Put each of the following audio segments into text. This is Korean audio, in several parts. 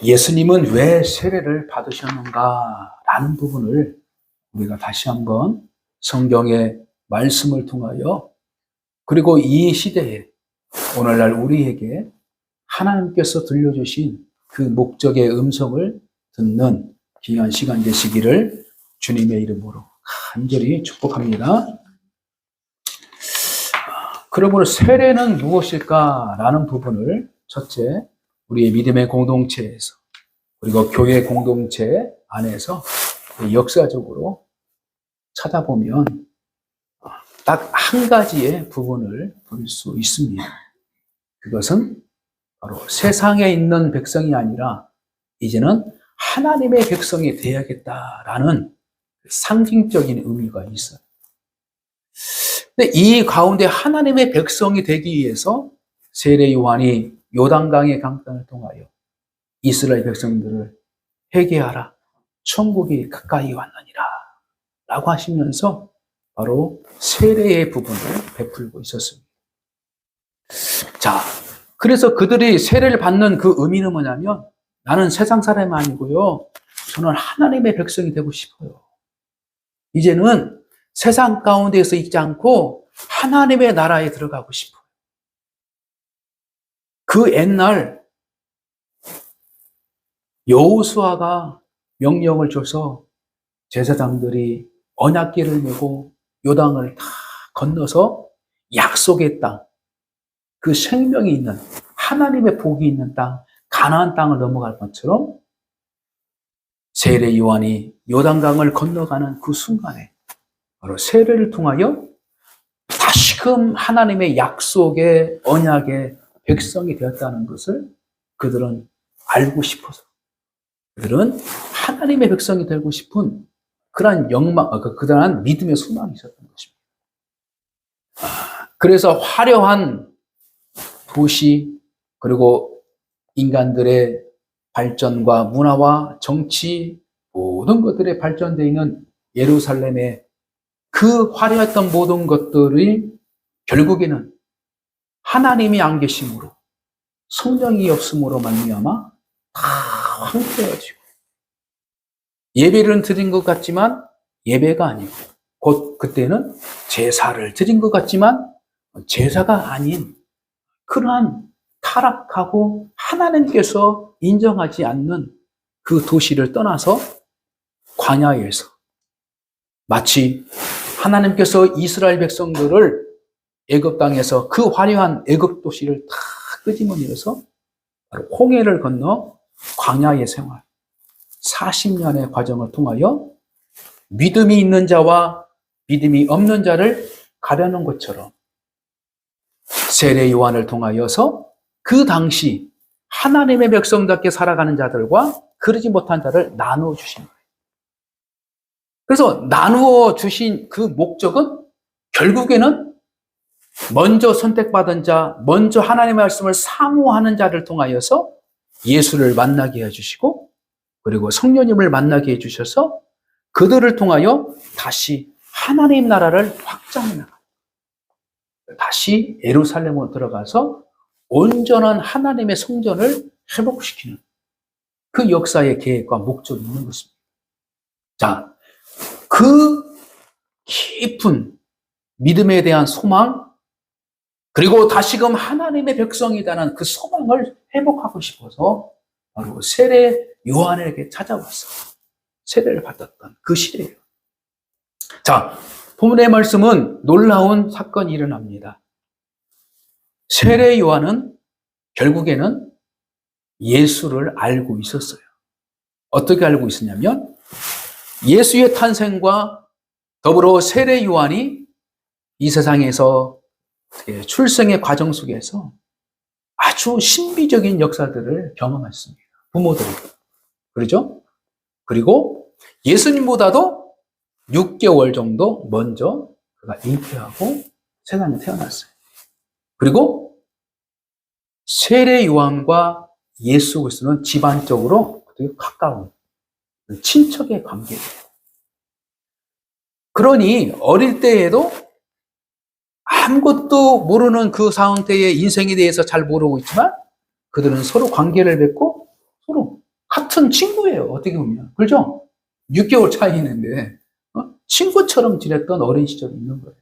예수님은 왜 세례를 받으셨는가라는 부분을 우리가 다시 한번 성경의 말씀을 통하여, 그리고 이 시대에 오늘날 우리에게 하나님께서 들려주신 그 목적의 음성을 듣는 귀한 시간 되시기를 주님의 이름으로 간절히 축복합니다. 그러므로 세례는 무엇일까라는 부분을 첫째, 우리의 믿음의 공동체에서, 그리고 교회 공동체 안에서 역사적으로 찾아보면 딱 한 가지의 부분을 볼 수 있습니다. 그것은 바로 세상에 있는 백성이 아니라 이제는 하나님의 백성이 되어야겠다라는 상징적인 의미가 있어요. 근데 이 가운데 하나님의 백성이 되기 위해서 세례 요한이 요단강의 강단을 통하여 이스라엘 백성들을 회개하라, 천국이 가까이 왔느니라 라고 하시면서 바로 세례의 부분을 베풀고 있었습니다. 자, 그래서 그들이 세례를 받는 그 의미는 뭐냐면, 나는 세상 사람이 아니고요, 저는 하나님의 백성이 되고 싶어요. 이제는 세상 가운데에서 있지 않고 하나님의 나라에 들어가고 싶어요. 그 옛날 여호수아가 명령을 줘서 제사장들이 언약궤를 메고 요단을 다 건너서 약속의 땅, 그 생명이 있는, 하나님의 복이 있는 땅, 가나안 땅을 넘어갈 것처럼 세례 요한이 요단강을 건너가는 그 순간에 바로 세례를 통하여 다시금 하나님의 약속의 언약의 백성이 되었다는 것을 그들은 알고 싶어서, 그들은 하나님의 백성이 되고 싶은 그러한 그러한 믿음의 소망이 있었던 것입니다. 그래서 화려한 도시, 그리고 인간들의 발전과 문화와 정치, 모든 것들이 발전되어 있는 예루살렘의 그 화려했던 모든 것들이 결국에는 하나님이 안 계심으로, 성령이 없음으로 말미암아 다 황폐해지고, 예배를 드린 것 같지만 예배가 아니고, 곧 그때는 제사를 드린 것 같지만 제사가 아닌 그러한 타락하고 하나님께서 인정하지 않는 그 도시를 떠나서 광야에서 마치 하나님께서 이스라엘 백성들을 애굽 땅에서 그 화려한 애굽 도시를 다 끄집어내서 홍해를 건너 광야의 생활 40년의 과정을 통하여 믿음이 있는 자와 믿음이 없는 자를 가려는 것처럼 세례 요한을 통하여서 그 당시 하나님의 백성답게 살아가는 자들과 그러지 못한 자를 나누어 주신 거예요. 그래서 나누어 주신 그 목적은 결국에는 먼저 선택받은 자, 먼저 하나님의 말씀을 사모하는 자를 통하여서 예수를 만나게 해주시고, 그리고 성령님을 만나게 해주셔서 그들을 통하여 다시 하나님 나라를 확장해 나가요. 다시 예루살렘으로 들어가서 온전한 하나님의 성전을 회복시키는 그 역사의 계획과 목적이 있는 것입니다. 자, 그 깊은 믿음에 대한 소망, 그리고 다시금 하나님의 백성이라는 그 소망을 회복하고 싶어서 바로 세례 요한에게 찾아와서 세례를 받았던 그 시대예요. 자, 본문의 말씀은 놀라운 사건이 일어납니다. 세례 요한은 결국에는 예수를 알고 있었어요. 어떻게 알고 있었냐면, 예수의 탄생과 더불어 세례 요한이 이 세상에서 출생의 과정 속에서 아주 신비적인 역사들을 경험했습니다. 부모들이. 그렇죠? 그리고 예수님보다도 6개월 정도 먼저 그가 잉태하고 세상에 태어났어요. 그리고 세례 요한과 예수 그리스도는 집안적으로 되게 가까운 친척의 관계예요. 그러니 어릴 때에도 아무것도 모르는 그 상태의 인생에 대해서 잘 모르고 있지만 그들은 서로 관계를 맺고 서로 같은 친구예요. 어떻게 보면. 그렇죠? 6개월 차이 있는데 친구처럼 지냈던 어린 시절이 있는 거예요.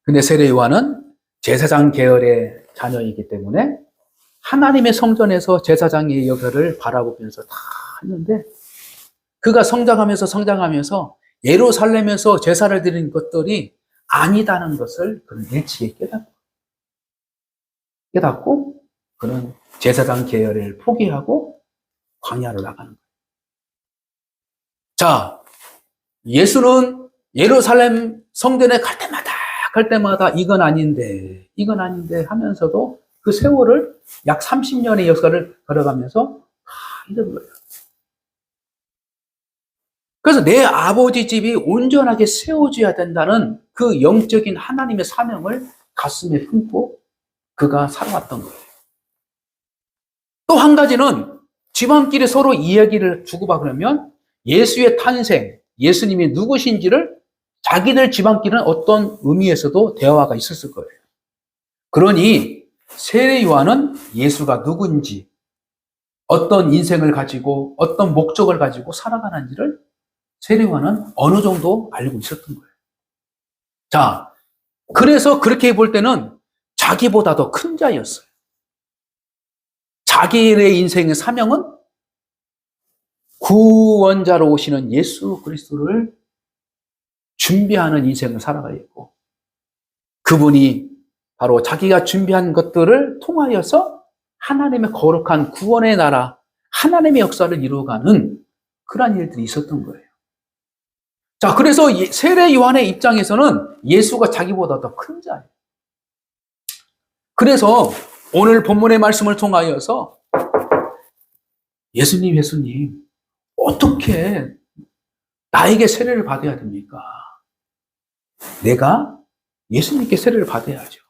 근데 세례 요한은 제사장 계열의 자녀이기 때문에 하나님의 성전에서 제사장의 역할을 바라보면서 다 했는데 그가 성장하면서 예루살렘에서 제사를 드리는 것들이 아니다는 것을 그는 일찍이 깨닫고 그는 제사장 계열을 포기하고 광야로 나가는 거예요. 자, 예수는 예루살렘 성전에 갈 때마다 이건 아닌데 하면서도 그 세월을 약 30년의 역사를 걸어가면서 이런 거예요. 그래서 내 아버지 집이 온전하게 세워져야 된다는 그 영적인 하나님의 사명을 가슴에 품고 그가 살아왔던 거예요. 또 한 가지는 집안끼리 서로 이야기를 주고받으면 예수의 탄생, 예수님이 누구신지를 자기들 집안끼리는 어떤 의미에서도 대화가 있었을 거예요. 그러니 세례 요한은 예수가 누군지, 어떤 인생을 가지고 어떤 목적을 가지고 살아가는지를 세례 요한은 어느 정도 알고 있었던 거예요. 자, 그래서 그렇게 볼 때는 자기보다 더 큰 자였어요. 자기의 인생의 사명은 구원자로 오시는 예수 그리스도를 준비하는 인생을 살아가야 했고 그분이 바로 자기가 준비한 것들을 통하여서 하나님의 거룩한 구원의 나라, 하나님의 역사를 이루어가는 그러한 일들이 있었던 거예요. 자, 그래서 세례 요한의 입장에서는 예수가 자기보다 더 큰 자예요. 그래서 오늘 본문의 말씀을 통하여서 예수님, 어떻게 나에게 세례를 받아야 됩니까? 내가 예수님께 세례를 받아야죠.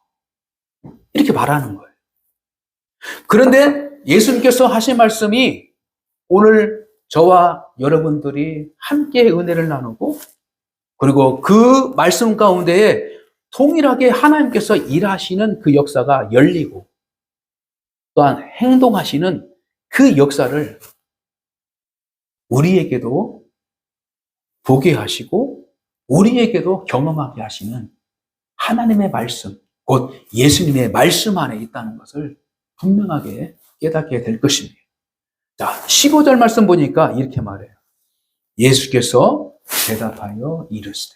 이렇게 말하는 거예요. 그런데 예수님께서 하신 말씀이 오늘 저와 여러분들이 함께 은혜를 나누고 그리고 그 말씀 가운데에 동일하게 하나님께서 일하시는 그 역사가 열리고 또한 행동하시는 그 역사를 우리에게도 보게 하시고 우리에게도 경험하게 하시는 하나님의 말씀, 곧 예수님의 말씀 안에 있다는 것을 분명하게 깨닫게 될 것입니다. 자, 15절 말씀 보니까 이렇게 말해요. 예수께서 대답하여 이르시되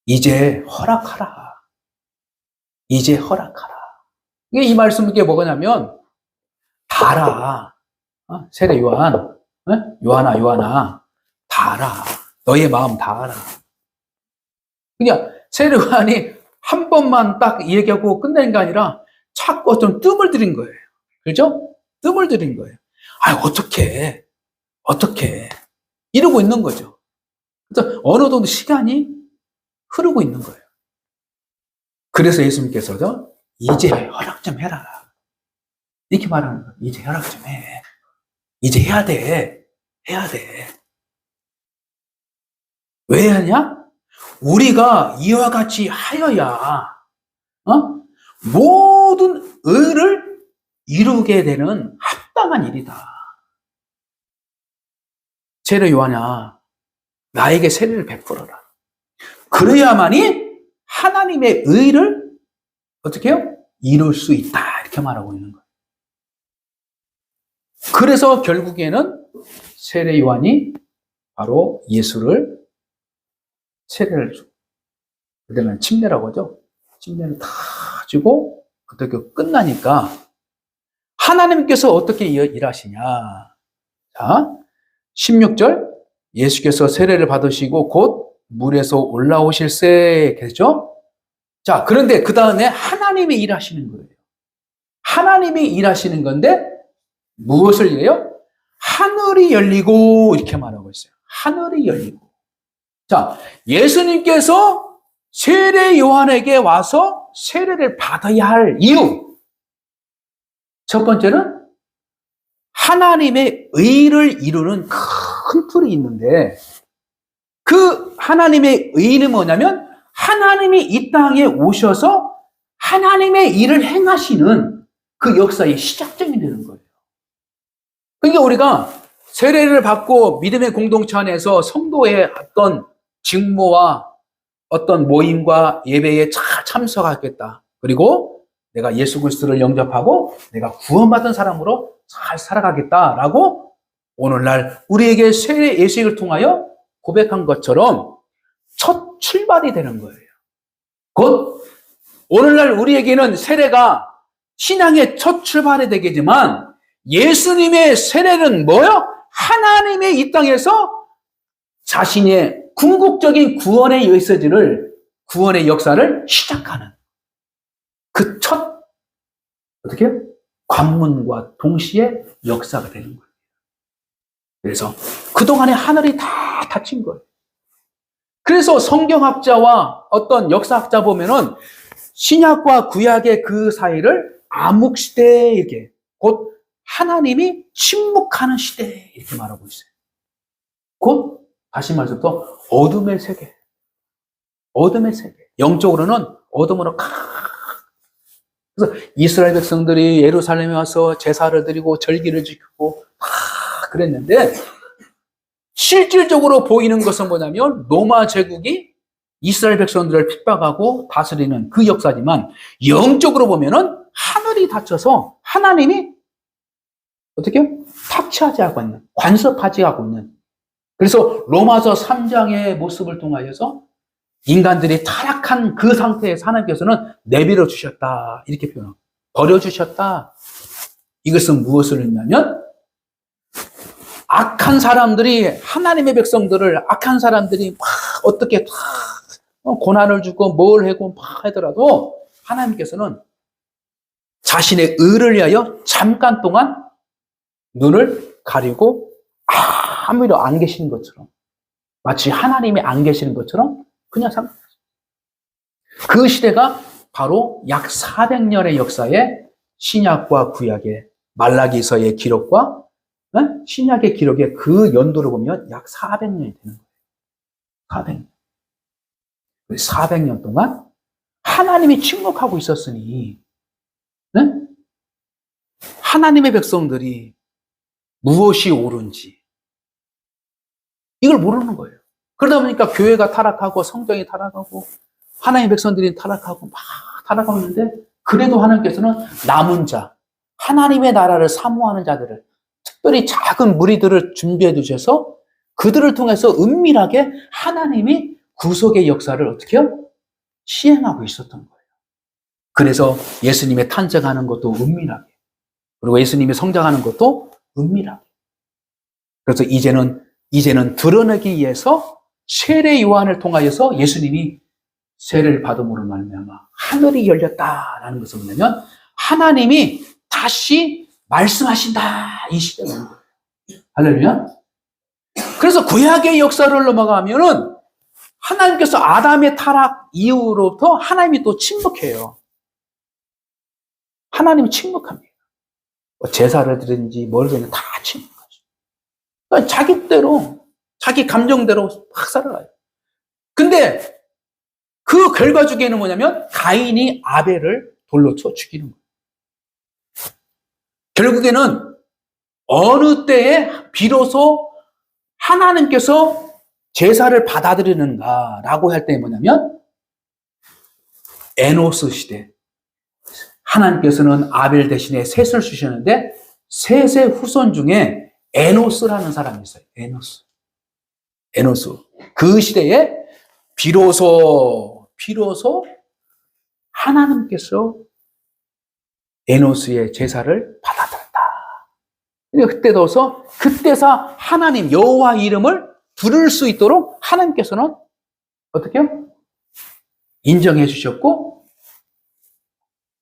이제 허락하라. 이제 허락하라. 이게 이 말씀 이게 뭐냐면 다라. 세례 요한, 요한아, 다라. 너의 마음 다하라. 그냥 세례 요한이 한 번만 딱 얘기하고 끝내는 게 아니라 자꾸 좀 뜸을 들인 거예요. 그죠? 뜸을 들인 거예요. 어떻게 이러고 있는 거죠. 그래서 어느 정도 시간이 흐르고 있는 거예요. 그래서 예수님께서도 이제 허락 좀 해라. 이렇게 말하는 거예요. 이제 허락 좀 해. 이제 해야 돼. 왜 하냐? 우리가 이와 같이 하여야 모든 의를 이루게 되는 합당한 일이다. 세례 요한아, 나에게 세례를 베풀어라. 그래야만이 하나님의 의를 어떻게 해요? 이룰 수 있다. 이렇게 말하고 있는 거예요. 그래서 결국에는 세례 요한이 바로 예수를 세례를 주고, 그다음에 침례라고 하죠. 침례를 다 주고 어떻게 끝나니까 하나님께서 어떻게 일하시냐. 자, 16절 예수께서 세례를 받으시고 곧 물에서 올라오실세 그랬죠? 자, 그런데 그 다음에 하나님이 일하시는 거예요. 하나님이 일하시는 건데 무엇을 일해요? 하늘이 열리고 이렇게 말하고 있어요. 하늘이 열리고. 자, 예수님께서 세례 요한에게 와서 세례를 받아야 할 이유. 첫 번째는 하나님의 의를 이루는 큰 틀이 있는데 그 하나님의 의는 뭐냐면 하나님이 이 땅에 오셔서 하나님의 일을 행하시는 그 역사의 시작점이 되는 거예요. 그러니까 우리가 세례를 받고 믿음의 공동체 안에서 성도의 어떤 직무와 어떤 모임과 예배에 잘 참석하겠다. 그리고 내가 예수 그리스도를 영접하고 내가 구원받은 사람으로 잘 살아가겠다라고 오늘날 우리에게 세례 예식을 통하여 고백한 것처럼 첫 출발이 되는 거예요. 곧 오늘날 우리에게는 세례가 신앙의 첫 출발이 되겠지만 예수님의 세례는 뭐요? 하나님의 이 땅에서 자신의 궁극적인 구원의 구원의 역사를 시작하는 그 첫, 어떻게 해요? 관문과 동시에 역사가 되는 거예요. 그래서 그동안에 하늘이 다 닫힌 거예요. 그래서 성경학자와 어떤 역사학자 보면은 신약과 구약의 그 사이를 암흑시대 이렇게 곧 하나님이 침묵하는 시대 이렇게 말하고 있어요. 곧 다시 말해서 또 어둠의 세계. 어둠의 세계. 영적으로는 어둠으로 그래서 이스라엘 백성들이 예루살렘에 와서 제사를 드리고 절기를 지키고 그랬는데 실질적으로 보이는 것은 뭐냐면 로마 제국이 이스라엘 백성들을 핍박하고 다스리는 그 역사지만 영적으로 보면은 하늘이 닫혀서 하나님이 어떻게 탑치하지 하고 있는, 관섭하지 하고 있는. 그래서 로마서 3장의 모습을 통하여서 인간들이 타락한 그 상태에서 하나님께서는 내버려 주셨다. 이렇게 표현합니다. 버려주셨다. 이것은 무엇을 의미하면 악한 사람들이 하나님의 백성들을 악한 사람들이 막 어떻게 고난을 주고 뭘 하고 막 하더라도 하나님께서는 자신의 의를 위하여 잠깐 동안 눈을 가리고 아무도 안 계시는 것처럼 마치 하나님이 안 계시는 것처럼 그냥 그 시대가 바로 약 400년의 역사에 신약과 구약의 말라기서의 기록과 신약의 기록의 그 연도를 보면 약 400년이 되는 거예요. 400년. 400년 동안 하나님이 침묵하고 있었으니 하나님의 백성들이 무엇이 옳은지 이걸 모르는 거예요. 그러다 보니까 교회가 타락하고 성경이 타락하고 하나님의 백성들이 타락하고 막 타락하고 있는데 그래도 하나님께서는 남은 자, 하나님의 나라를 사모하는 자들을 특별히 작은 무리들을 준비해 두셔서 그들을 통해서 은밀하게 하나님이 구속의 역사를 어떻게 해요? 시행하고 있었던 거예요. 그래서 예수님의 탄생하는 것도 은밀하게 그리고 예수님이 성장하는 것도 은밀하게 그래서 이제는 드러내기 위해서 세례 요한을 통하여서 예수님이 세례를 받음으로 말미암아 하늘이 열렸다라는 것은 뭐냐면 하나님이 다시 말씀하신다 이 시대가 오는 거예요. 할렐루야. 그래서 구약의 역사를 넘어가면은 하나님께서 아담의 타락 이후로부터 하나님이 또 침묵해요. 하나님이 침묵합니다. 제사를 드리든지 뭘 드리든지 다 침묵하죠. 그러니까 자기대로 자기 감정대로 막 살아가요. 근데 그 결과 주기에는 뭐냐면 가인이 아벨을 돌로 쳐 죽이는 거예요. 결국에는 어느 때에 비로소 하나님께서 제사를 받아들이는가라고 할 때 뭐냐면 에노스 시대. 하나님께서는 아벨 대신에 셋을 주셨는데 셋의 후손 중에 에노스라는 사람이 있어요. 에노스. 그 시대에 비로소 하나님께서 에노스의 제사를 받아들였다. 그때서 하나님 여호와 이름을 부를 수 있도록 하나님께서는 어떻게 해요? 인정해 주셨고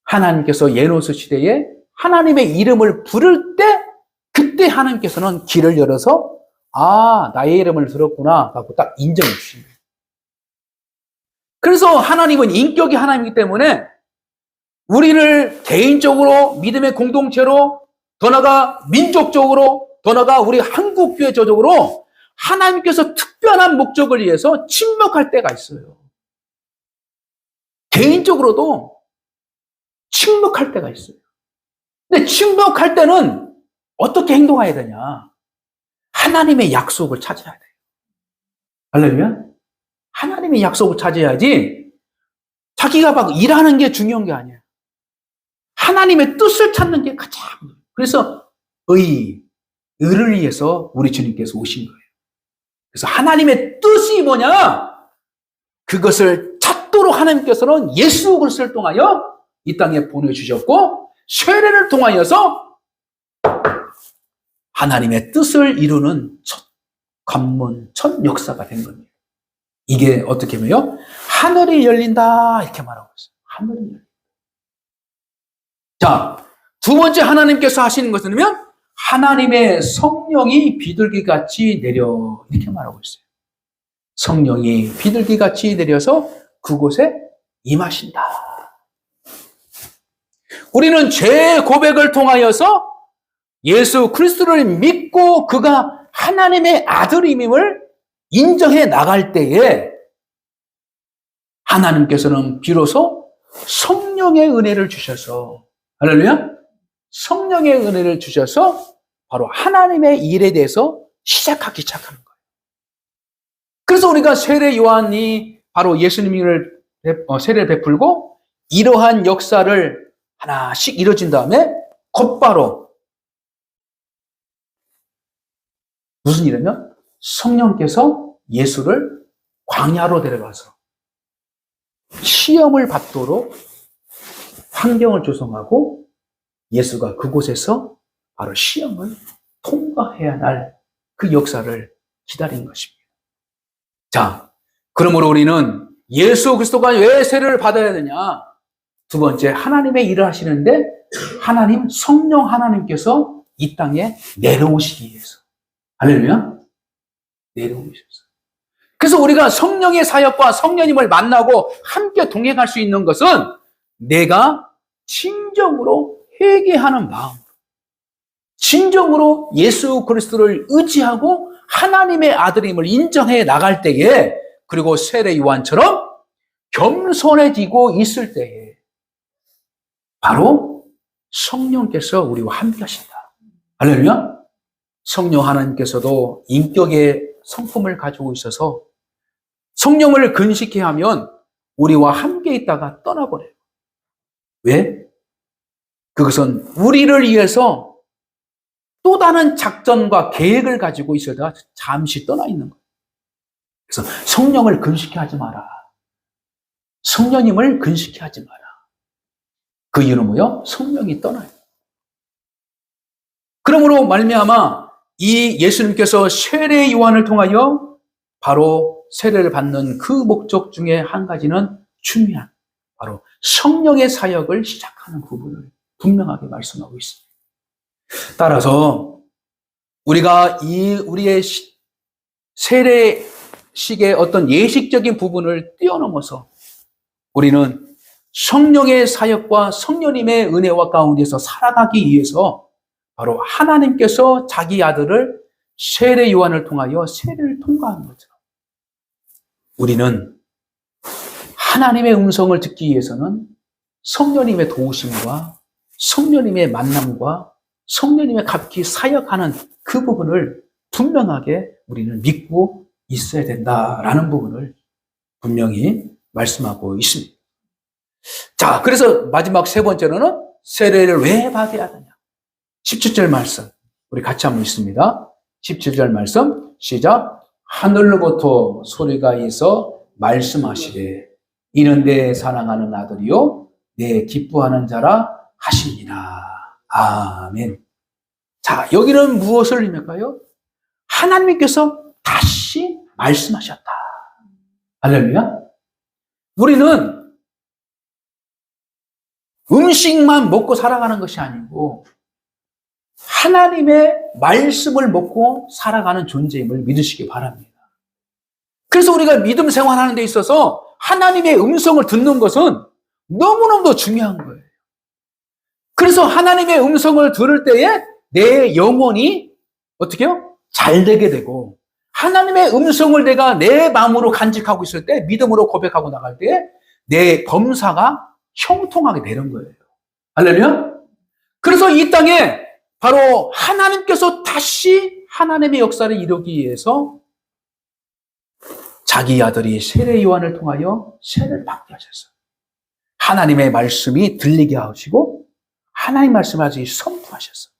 하나님께서 에노스 시대에 하나님의 이름을 부를 때 그때 하나님께서는 길을 열어서 나의 이름을 들었구나 하고 딱 인정해 주신 거예요. 그래서 하나님은 인격이 하나님이기 때문에 우리를 개인적으로 믿음의 공동체로 더 나아가 민족적으로 더 나아가 우리 한국교회적으로 하나님께서 특별한 목적을 위해서 침묵할 때가 있어요. 개인적으로도 침묵할 때가 있어요. 근데 침묵할 때는 어떻게 행동해야 되냐? 하나님의 약속을 찾아야 돼요. 할렐루야? 하나님의 약속을 찾아야지 자기가 막 일하는 게 중요한 게 아니야. 하나님의 뜻을 찾는 게 가장. 그래서 의를 위해서 우리 주님께서 오신 거예요. 그래서 하나님의 뜻이 뭐냐? 그것을 찾도록 하나님께서는 예수 그리스도를 통하여 이 땅에 보내주셨고 세례를 통하여서 하나님의 뜻을 이루는 첫 관문, 첫 역사가 된 겁니다. 이게 어떻게 하면요? 하늘이 열린다 이렇게 말하고 있어요. 하늘이 열린다. 자, 두 번째 하나님께서 하시는 것은 뭐냐면 하나님의 성령이 비둘기같이 내려 이렇게 말하고 있어요. 성령이 비둘기같이 내려서 그곳에 임하신다. 우리는 죄 고백을 통하여서 예수 그리스도를 믿고 그가 하나님의 아들임을 인정해 나갈 때에 하나님께서는 비로소 성령의 은혜를 주셔서 할렐루야? 성령의 은혜를 주셔서 바로 하나님의 일에 대해서 시작하기 시작하는 거예요. 그래서 우리가 세례 요한이 바로 예수님을 세례를 베풀고 이러한 역사를 하나씩 이루어진 다음에 곧바로 무슨 일이냐면 성령께서 예수를 광야로 데려가서 시험을 받도록 환경을 조성하고 예수가 그곳에서 바로 시험을 통과해야 할 그 역사를 기다린 것입니다. 자, 그러므로 우리는 예수 그리스도가 왜 세례를 받아야 되냐? 두 번째, 하나님의 일을 하시는데 하나님, 성령 하나님께서 이 땅에 내려오시기 위해서. 할렐루야? 내려오셨어요. 그래서 우리가 성령의 사역과 성령님을 만나고 함께 동행할 수 있는 것은 내가 진정으로 회개하는 마음, 진정으로 예수 그리스도를 의지하고 하나님의 아들임을 인정해 나갈 때에, 그리고 세례 요한처럼 겸손해지고 있을 때에 바로 성령께서 우리와 함께 하신다. 할렐루야? 성령 하나님께서도 인격의 성품을 가지고 있어서 성령을 근식해 하면 우리와 함께 있다가 떠나버려요. 왜? 그것은 우리를 위해서 또 다른 작전과 계획을 가지고 있어다 잠시 떠나 있는 거예요. 그래서 성령을 근식해 하지 마라. 성령님을 근식해 하지 마라. 그 이유는 뭐요? 성령이 떠나요. 그러므로 말미암아 이 예수님께서 세례 요한을 통하여 바로 세례를 받는 그 목적 중에 한 가지는 중요한 바로 성령의 사역을 시작하는 부분을 분명하게 말씀하고 있습니다. 따라서 우리가 우리의 세례식의 어떤 예식적인 부분을 뛰어넘어서 우리는 성령의 사역과 성령님의 은혜와 가운데서 살아가기 위해서 바로 하나님께서 자기 아들을 세례 요한을 통하여 세례를 통과한 거죠. 우리는 하나님의 음성을 듣기 위해서는 성령님의 도우심과 성령님의 만남과 성령님의 같이 사역하는 그 부분을 분명하게 우리는 믿고 있어야 된다라는 부분을 분명히 말씀하고 있습니다. 자, 그래서 마지막 세 번째로는 세례를 왜 받아야 하느냐? 17절 말씀 우리 같이 한번 읽습니다. 17절 말씀 시작. 하늘로부터 소리가 있어 말씀하시되 이는 내 사랑하는 아들이요 내 기뻐하는 자라 하시니라. 아멘. 자, 여기는 무엇을 의미할까요? 하나님께서 다시 말씀하셨다. 할렐루야. 우리는 음식만 먹고 살아가는 것이 아니고 하나님의 말씀을 먹고 살아가는 존재임을 믿으시기 바랍니다. 그래서 우리가 믿음 생활하는 데 있어서 하나님의 음성을 듣는 것은 너무너무 중요한 거예요. 그래서 하나님의 음성을 들을 때에 내 영혼이 어떻게 해요? 잘 되게 되고 하나님의 음성을 내가 내 마음으로 간직하고 있을 때 믿음으로 고백하고 나갈 때 내 범사가 형통하게 되는 거예요. 할렐루야? 그래서 이 땅에 바로 하나님께서 다시 하나님의 역사를 이루기 위해서 자기 아들이 세례 요한을 통하여 세례를 받게 하셨어요. 하나님의 말씀이 들리게 하시고 하나님의 말씀을 아직 선포하셨어요.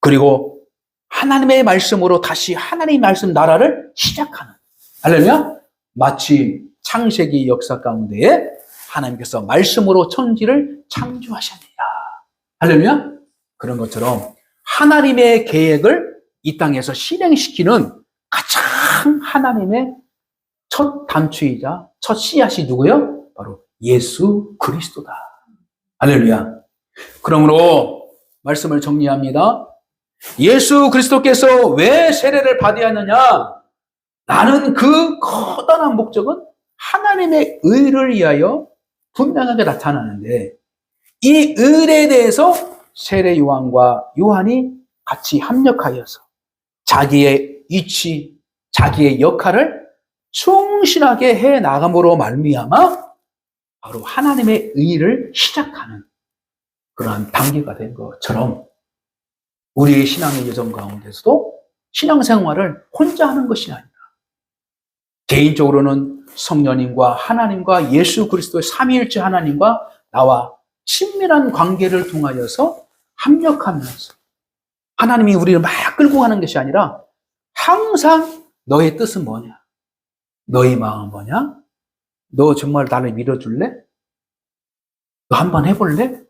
그리고 하나님의 말씀으로 다시 하나님의 말씀 나라를 시작하는, 할렐루야, 마치 창세기 역사 가운데에 하나님께서 말씀으로 천지를 창조하셨느니라, 할렐루야. 그런 것처럼 하나님의 계획을 이 땅에서 실행시키는 가장 하나님의 첫 단추이자 첫 씨앗이 누구요? 바로 예수 그리스도다, 할렐루야. 그러므로 말씀을 정리합니다. 예수 그리스도께서 왜 세례를 받아야 하느냐? 나는 그 커다란 목적은 하나님의 의를 위하여 분명하게 나타나는데, 이 의에 대해서 세례 요한과 요한이 같이 합력하여서 자기의 위치, 자기의 역할을 충실하게 해 나감으로 말미암아 바로 하나님의 의를 시작하는 그러한 단계가 된 것처럼, 우리의 신앙의 여정 가운데서도 신앙생활을 혼자 하는 것이 아니라 개인적으로는 성령님과 하나님과 예수 그리스도의 삼위일체 하나님과 나와 친밀한 관계를 통하여서 합력하면서 하나님이 우리를 막 끌고 가는 것이 아니라 항상 너의 뜻은 뭐냐? 너의 마음은 뭐냐? 너 정말 나를 믿어줄래? 너 한번 해볼래?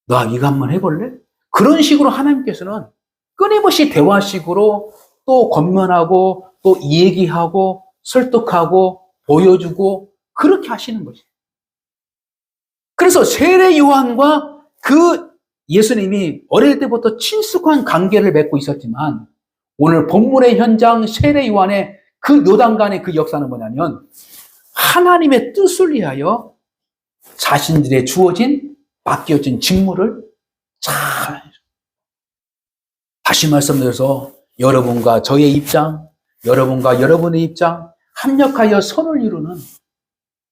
너 이거 한번 해볼래? 그런 식으로 하나님께서는 끊임없이 대화식으로 또 권면하고 또 얘기하고 설득하고 보여주고 그렇게 하시는 거죠. 그래서 세례 요한과 그 예수님이 어릴 때부터 친숙한 관계를 맺고 있었지만, 오늘 본문의 현장 세례 요한의 그 요단간의 그 역사는 뭐냐면 하나님의 뜻을 위하여 자신들의 주어진 맡겨진 직무를 잘, 다시 말씀드려서 여러분과 저의 입장, 여러분과 여러분의 입장 합력하여 선을 이루는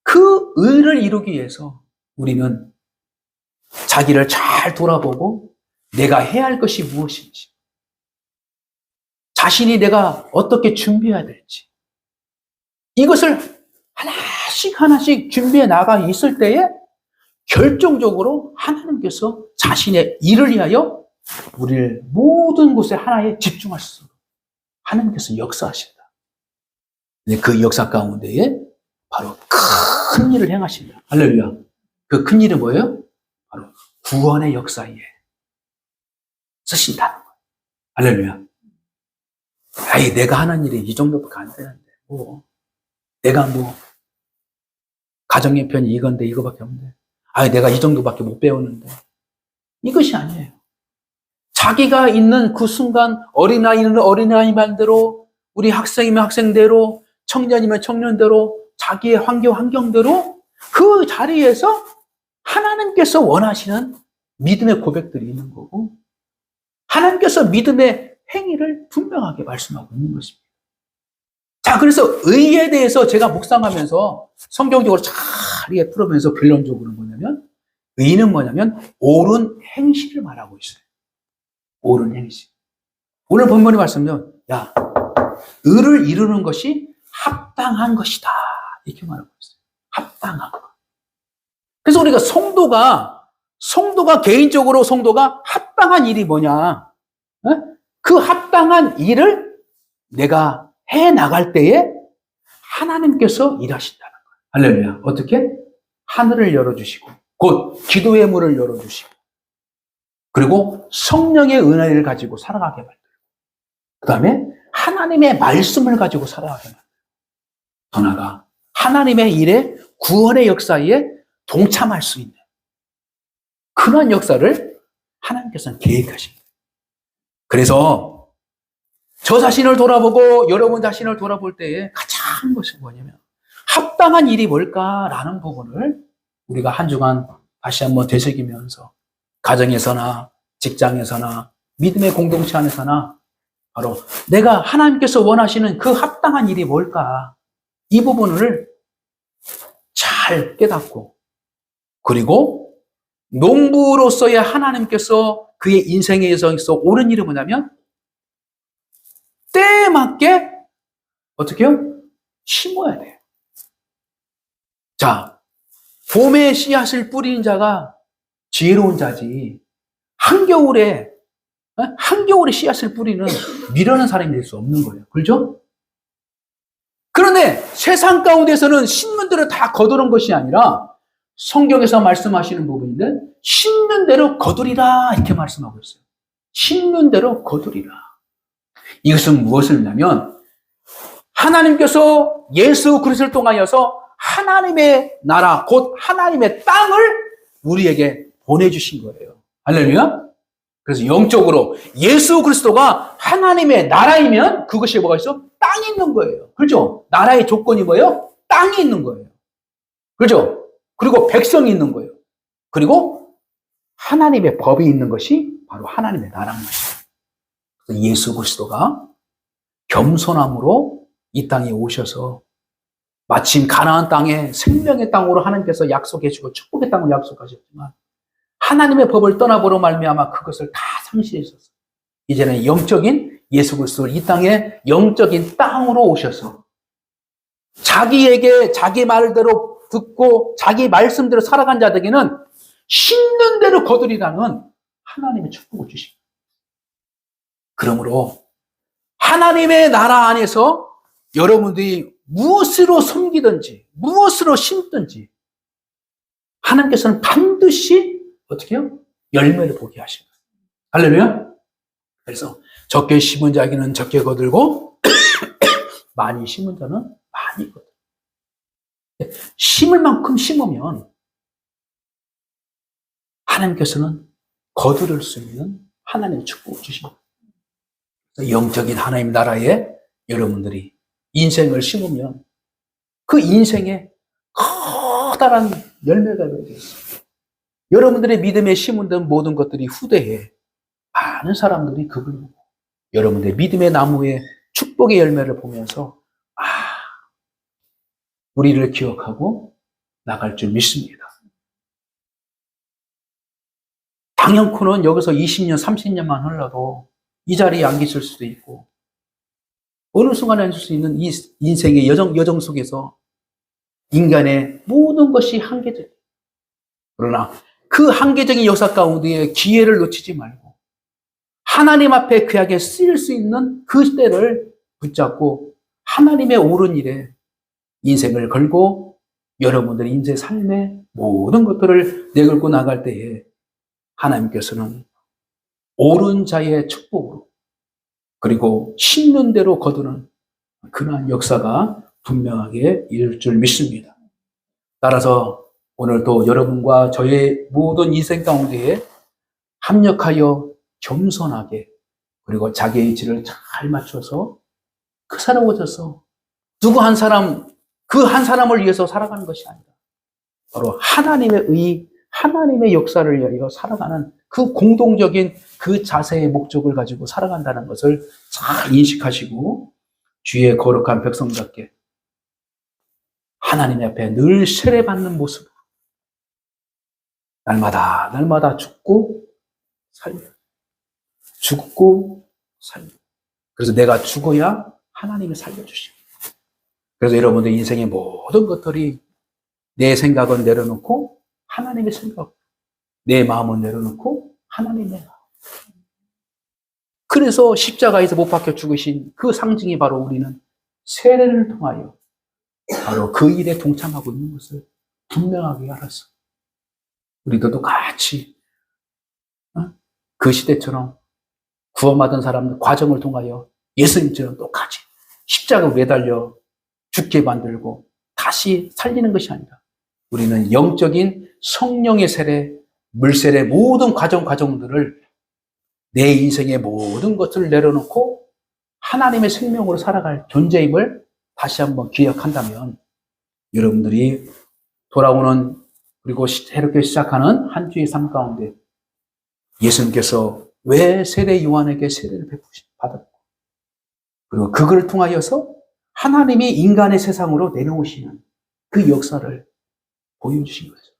그 의를 이루기 위해서 우리는 자기를 잘 돌아보고 내가 해야 할 것이 무엇인지, 자신이 내가 어떻게 준비해야 될지, 이것을 하나씩 하나씩 준비해 나가 있을 때에 결정적으로 하나님께서 자신의 일을 위하여 우리를 모든 곳에 하나에 집중할 수 있도록 하나님께서 역사하신다. 그 역사 가운데에 바로 큰 일을 행하신다. 할렐루야. 그 큰 일은 뭐예요? 바로 구원의 역사에 쓰신다는 거예요. 할렐루야. 아이, 내가 하는 일이 이 정도밖에 안 되는데, 내가 가정의 편이 이건데 이거밖에 없는데, 아이, 내가 이 정도밖에 못 배우는데. 이것이 아니에요. 자기가 있는 그 순간, 어린아이는 어린아이만대로, 우리 학생이면 학생대로, 청년이면 청년대로, 자기의 환경대로 그 자리에서 하나님께서 원하시는 믿음의 고백들이 있는 거고, 하나님께서 믿음의 행위를 분명하게 말씀하고 있는 것입니다. 자, 그래서 의에 대해서 제가 묵상하면서 성경적으로 잘 풀어면서 결론적으로 뭐냐면, 의는 뭐냐면 옳은 행실을 말하고 있어요. 옳은 행실. 오늘 본문의 말씀은, 야, 의를 이루는 것이 합당한 것이다, 이렇게 말하고 있어요. 합당한 것. 그래서 우리가 성도가 개인적으로 성도가 합당한 일이 뭐냐? 그 합당한 일을 내가 해 나갈 때에 하나님께서 일하신다는 거예요. 할렐루야. 어떻게? 하늘을 열어주시고, 곧 기도의 문을 열어주시고, 그리고 성령의 은혜를 가지고 살아가게 만들고, 그 다음에 하나님의 말씀을 가지고 살아가게 만들고, 더 나아가 하나님의 일에 구원의 역사에 동참할 수 있는 그런 역사를 하나님께서는 계획하십니다. 그래서 저 자신을 돌아보고 여러분 자신을 돌아볼 때에 가장 것이 뭐냐면 합당한 일이 뭘까라는 부분을 우리가 한 주간 다시 한번 되새기면서 가정에서나 직장에서나 믿음의 공동체 안에서나 바로 내가 하나님께서 원하시는 그 합당한 일이 뭘까, 이 부분을 잘 깨닫고, 그리고 농부로서의 하나님께서 그의 인생에 있어서 옳은 일은 뭐냐면 때에 맞게 어떻게 해요? 심어야 돼요. 자, 봄에 씨앗을 뿌리는 자가 지혜로운 자지, 한겨울에 씨앗을 뿌리는 미련한 사람이 될 수 없는 거예요. 그렇죠? 그런데 세상 가운데서는 심는 대로 다 거두는 것이 아니라 성경에서 말씀하시는 부분인데 심는 대로 거두리라 이렇게 말씀하고 있어요. 심는 대로 거두리라. 이것은 무엇을 의미하면 하나님께서 예수 그리스도를 통하여서 하나님의 나라 곧 하나님의 땅을 우리에게 보내주신 거예요. 할렐루야. 그래서 영적으로 예수 그리스도가 하나님의 나라이면 그것이 뭐가 있어? 땅이 있는 거예요. 그렇죠? 나라의 조건이 뭐예요? 땅이 있는 거예요. 그렇죠? 그리고 백성이 있는 거예요. 그리고 하나님의 법이 있는 것이 바로 하나님의 나라인 것이에요. 예수 그리스도가 겸손함으로 이 땅에 오셔서 마침 가나안 땅에 생명의 땅으로 하나님께서 약속해 주고 축복의 땅을 약속하셨지만 하나님의 법을 떠나보로 말미암아 그것을 다 상실했었어요. 이제는 영적인 예수 그리스도를 이 땅에 영적인 땅으로 오셔서 자기에게 자기 말대로 듣고 자기 말씀대로 살아간 자들에게는 심는 대로 거두리라는 하나님의 축복을 주십니다. 그러므로 하나님의 나라 안에서 여러분들이 무엇으로 섬기든지 무엇으로 심든지 하나님께서는 반드시 어떻게 해요? 열매를 보게 하십니다. 할렐루야. 그래서 적게 심은 자에게는 적게 거들고 많이 심은 자는 많이 거들. 심을 만큼 심으면 하나님께서는 거두를 수 있는 하나님의 축복을 주십니다. 영적인 하나님 나라에 여러분들이 인생을 심으면 그 인생에 커다란 열매가 맺어있어요. 여러분들의 믿음에 심은 모든 것들이 후대에 많은 사람들이 그걸 보고 여러분들의 믿음의 나무에 축복의 열매를 보면서 우리를 기억하고 나갈 줄 믿습니다. 당연코는 여기서 20년, 30년만 흘러도 이 자리에 안 계실 수도 있고 어느 순간에 앉을 수 있는 이 인생의 여정 속에서 인간의 모든 것이 한계적이에요. 그러나 그 한계적인 역사 가운데 기회를 놓치지 말고 하나님 앞에 귀하게 쓰일 수 있는 그 때를 붙잡고 하나님의 옳은 일에 인생을 걸고 여러분들의 인생 삶의 모든 것들을 내걸고 나갈 때에 하나님께서는 옳은 자의 축복으로 그리고 심는 대로 거두는 그러한 역사가 분명하게 이룰 줄 믿습니다. 따라서 오늘도 여러분과 저의 모든 인생 가운데에 합력하여 겸손하게 그리고 자기의 의지를 잘 맞춰서 그 사람으로서 누구 한 사람 그 한 사람을 위해서 살아가는 것이 아니라 바로 하나님의 하나님의 역사를 위하여 살아가는 그 공동적인 그 자세의 목적을 가지고 살아간다는 것을 잘 인식하시고 주의 거룩한 백성답게 하나님 앞에 늘 세례받는 모습 날마다 죽고 살려 죽고 살려 그래서 내가 죽어야 하나님이 살려주시고 그래서 여러분들 인생의 모든 것들이 내 생각은 내려놓고 하나님의 생각, 내 마음은 내려놓고 하나님의 마음. 그래서 십자가에서 못 박혀 죽으신 그 상징이 바로 우리는 세례를 통하여 바로 그 일에 동참하고 있는 것을 분명하게 알았어. 우리도 똑같이 그 시대처럼 구원받은 사람들 과정을 통하여 예수님처럼 똑같이 십자가에 매달려 죽게 만들고 다시 살리는 것이 아니라 우리는 영적인 성령의 세례, 물세례 모든 과정들을 내 인생의 모든 것을 내려놓고 하나님의 생명으로 살아갈 존재임을 다시 한번 기억한다면 여러분들이 돌아오는 그리고 새롭게 시작하는 한 주의 삶 가운데 예수님께서 왜 세례 요한에게 세례를 받았고 그리고 그걸 통하여서 하나님이 인간의 세상으로 내려오시는 그 역사를 보여주신 거죠.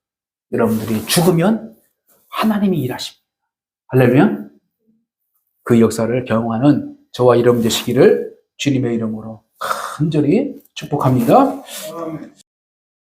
여러분들이 죽으면 하나님이 일하십니다. 할렐루야. 그 역사를 경험하는 저와 여러분 되시기를 주님의 이름으로 간절히 축복합니다.